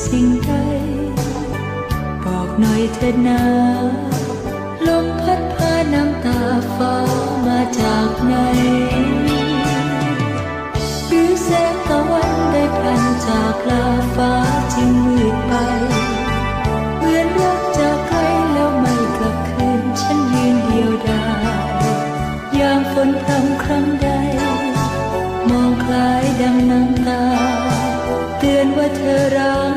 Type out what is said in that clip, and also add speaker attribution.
Speaker 1: สิ่งใดบอกหน่อยเถิดนะลมพัดพาน้ำตาฟ้ามาจากไหนหรือแสงตะวันได้พลันจากลาฟ้าจึงมืดไปเหมือนรักจากไกลแล้วไม่กลับคืนฉันยืนเดียวดายยามฝนพรำครั้งใดมองคล้ายดังน้ำตาเตือนว่าเธอรัก